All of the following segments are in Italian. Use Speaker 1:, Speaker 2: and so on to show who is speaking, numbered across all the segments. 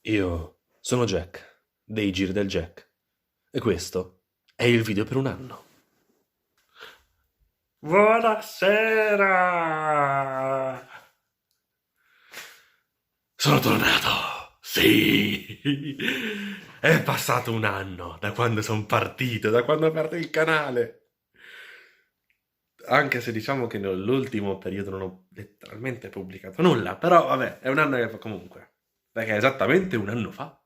Speaker 1: Io sono Jack, dei Giri del Jack, e questo è il video per un anno. Buonasera! Sono tornato! Sì! È passato un anno da quando sono partito, da quando ho aperto il canale. Anche se diciamo che nell'ultimo periodo non ho letteralmente pubblicato nulla, però vabbè, è un anno che fa comunque. Perché esattamente un anno fa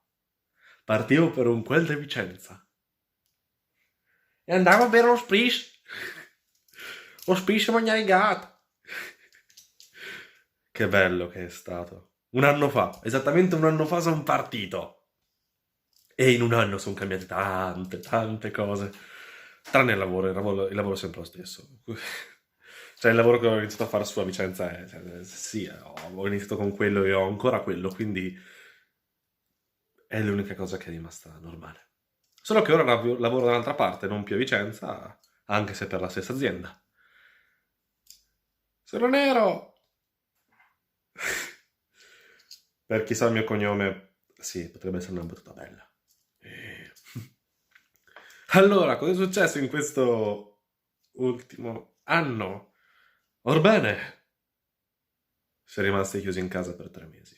Speaker 1: partivo per un quel di Vicenza. E andavo a bere lo spritz. Lo spritz e mangiare il gatto. Che bello che è stato. Un anno fa, esattamente un anno fa sono partito. E in un anno sono cambiate tante cose. Tranne il lavoro è sempre lo stesso. Cioè il lavoro che ho iniziato a fare su a Vicenza è, sì, ho iniziato con quello e ho ancora quello, quindi è l'unica cosa che è rimasta normale. Solo che ora lavoro da un'altra parte, non più a Vicenza, anche se per la stessa azienda. Sono nero! Per chi sa il mio cognome, sì, potrebbe essere una battuta bella. Allora, cosa è successo in questo ultimo anno? Orbene, si è rimasti chiusi in casa per 3 mesi,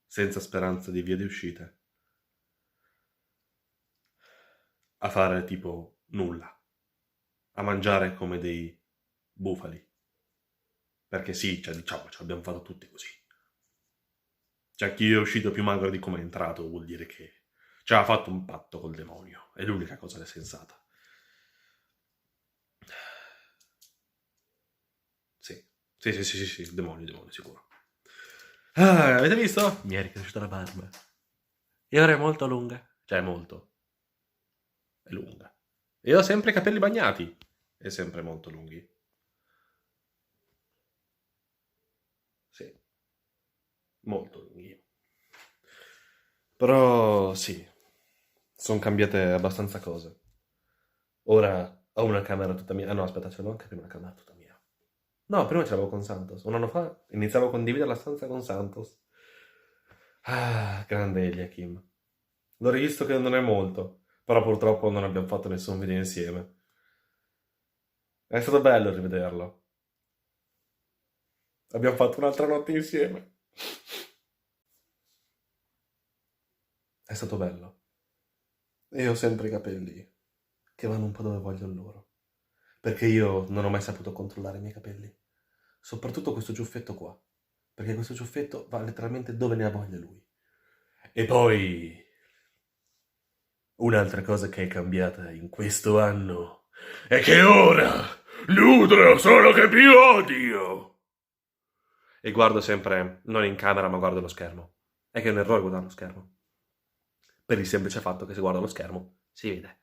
Speaker 1: senza speranza di vie di uscita, a fare tipo nulla, a mangiare come dei bufali. Perché sì, cioè diciamo, ce l'abbiamo fatto tutti così. Cioè chi è uscito più magro di come è entrato vuol dire che ci ha fatto un patto col demonio. È l'unica cosa sensata. Sì, sì, il demonio, sicuro. Ah, avete visto? Mi è ricresciuta la barba. E ora è molto lunga. Cioè, molto. È lunga. E ho sempre i capelli bagnati. E sempre molto lunghi. Sì, molto lunghi. Però, sì, sono cambiate abbastanza cose. Ora ho una camera tutta mia. Ah no, aspetta, c'avevo anche prima una camera tutta mia. No, prima ce l'avevo con Santos. Un anno fa iniziavo a condividere la stanza con Santos. Ah, grande Eliakim. L'ho rivisto che non è molto, però purtroppo non abbiamo fatto nessun video insieme. È stato bello rivederlo. Abbiamo fatto un'altra notte insieme. È stato bello. E ho sempre i capelli che vanno un po' dove vogliono loro. Perché io non ho mai saputo controllare i miei capelli. Soprattutto questo ciuffetto qua. Perché questo ciuffetto va letteralmente dove ne ha voglia lui. E poi un'altra cosa che è cambiata in questo anno è che ora nutro solo che più odio. E guardo sempre, non in camera, ma guardo lo schermo. È che è un errore guardare lo schermo. Per il semplice fatto che se guardo lo schermo si vede.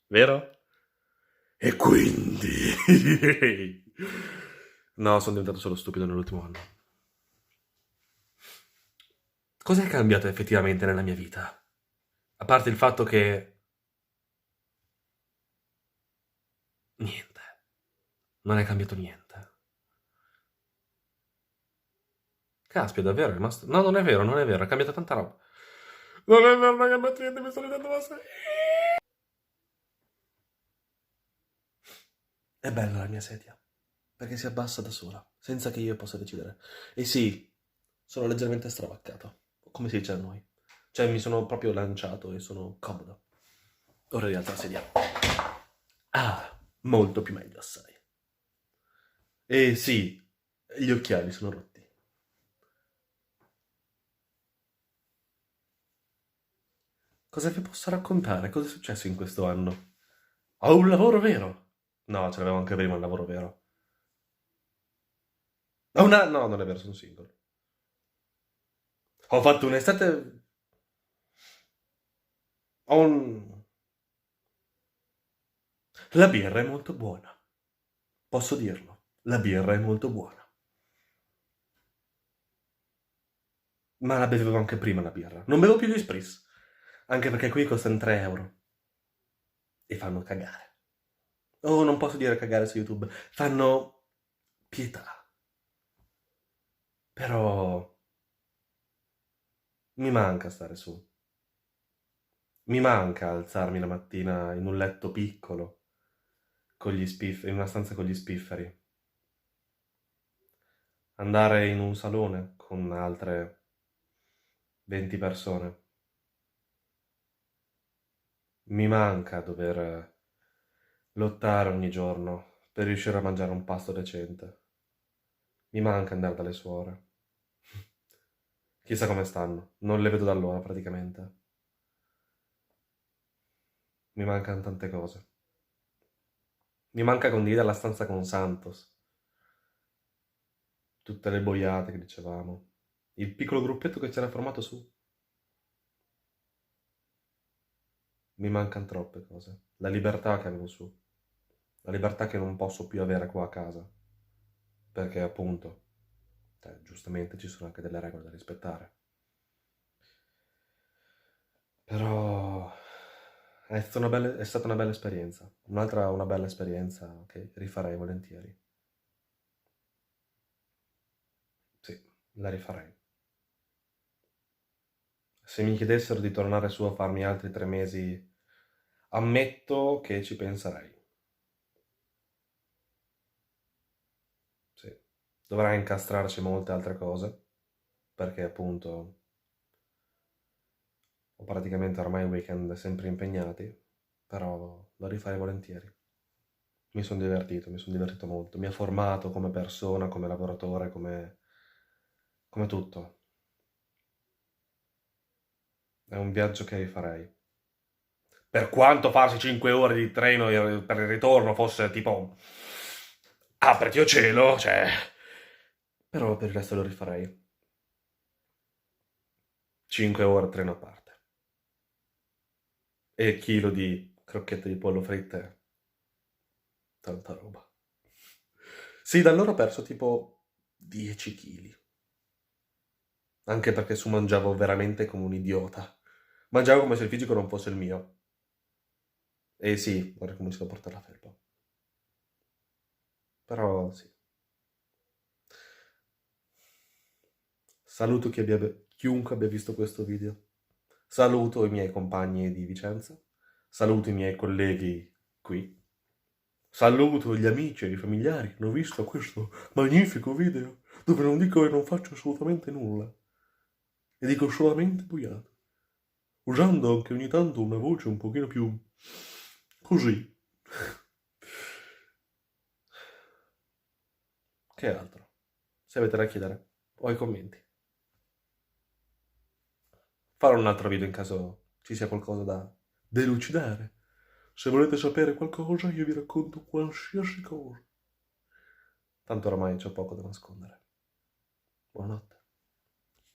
Speaker 1: Vero? E quindi... No, sono diventato solo stupido nell'ultimo anno. Cos'è cambiato effettivamente nella mia vita? A parte il fatto che... Niente. Non è cambiato niente. Caspita, davvero è rimasto... No, non è vero, non è vero, è cambiata tanta roba. Non è vero, non è cambiato niente, mi sto ridendo la serie. È bella la mia sedia, perché si abbassa da sola, senza che io possa decidere. E sì, sono leggermente stravaccato, come si dice a noi. Cioè mi sono proprio lanciato e sono comodo. Ora rialzo la sedia. Ah, molto più meglio assai. E sì, gli occhiali sono rotti. Cosa vi posso raccontare? Cosa è successo in questo anno? Ho un lavoro vero! No, ce l'avevo anche prima un lavoro vero. No, non è vero, sono single. Ho fatto un'estate... Ho un... La birra è molto buona. Posso dirlo. La birra è molto buona. Ma la bevevo anche prima la birra. Non bevo più gli spritz. Anche perché qui costano 3 euro. E fanno cagare. Oh, non posso dire cagare su YouTube. Fanno pietà. Però Mi manca stare su. Mi manca alzarmi la mattina in un letto piccolo, in una stanza con gli spifferi. Andare in un salone con altre 20 persone. Mi manca dover lottare ogni giorno per riuscire a mangiare un pasto decente. Mi manca andare dalle suore. Chissà come stanno, non le vedo da allora praticamente. Mi mancano tante cose. Mi manca condividere la stanza con Santos. Tutte le boiate che dicevamo. Il piccolo gruppetto che c'era formato su. Mi mancano troppe cose. La libertà che avevo su. La libertà che non posso più avere qua a casa. Perché appunto, giustamente ci sono anche delle regole da rispettare. Però è stata una bella esperienza. Una bella esperienza che rifarei volentieri. Sì, la rifarei. Se mi chiedessero di tornare su a farmi altri 3 mesi, ammetto che ci penserei. Sì. Dovrei incastrarci molte altre cose, perché appunto ho praticamente ormai weekend sempre impegnati, però lo rifarei volentieri. Mi sono divertito molto. Mi ha formato come persona, come lavoratore, come tutto. È un viaggio che rifarei. Per quanto farsi 5 ore di treno per il ritorno fosse tipo apriti o cielo, cioè. Però per il resto lo rifarei. 5 ore treno a parte. E chilo di crocchette di pollo fritte. Tanta roba. Sì, da allora ho perso tipo 10 kg. Anche perché su mangiavo veramente come un idiota. Mangiavo come se il fisico non fosse il mio. E sì, ho ricominciato a portare la felpa. Però sì. Saluto chiunque abbia visto questo video. Saluto i miei compagni di Vicenza. Saluto i miei colleghi qui. Saluto gli amici e i familiari che hanno visto questo magnifico video dove non dico e non faccio assolutamente nulla. E dico solamente boiate. Usando anche ogni tanto una voce un pochino più così. Che altro? Se avete da chiedere o i commenti. Farò un altro video in caso ci sia qualcosa da delucidare. Se volete sapere qualcosa io vi racconto qualsiasi cosa. Tanto oramai c'ho poco da nascondere. Buonanotte.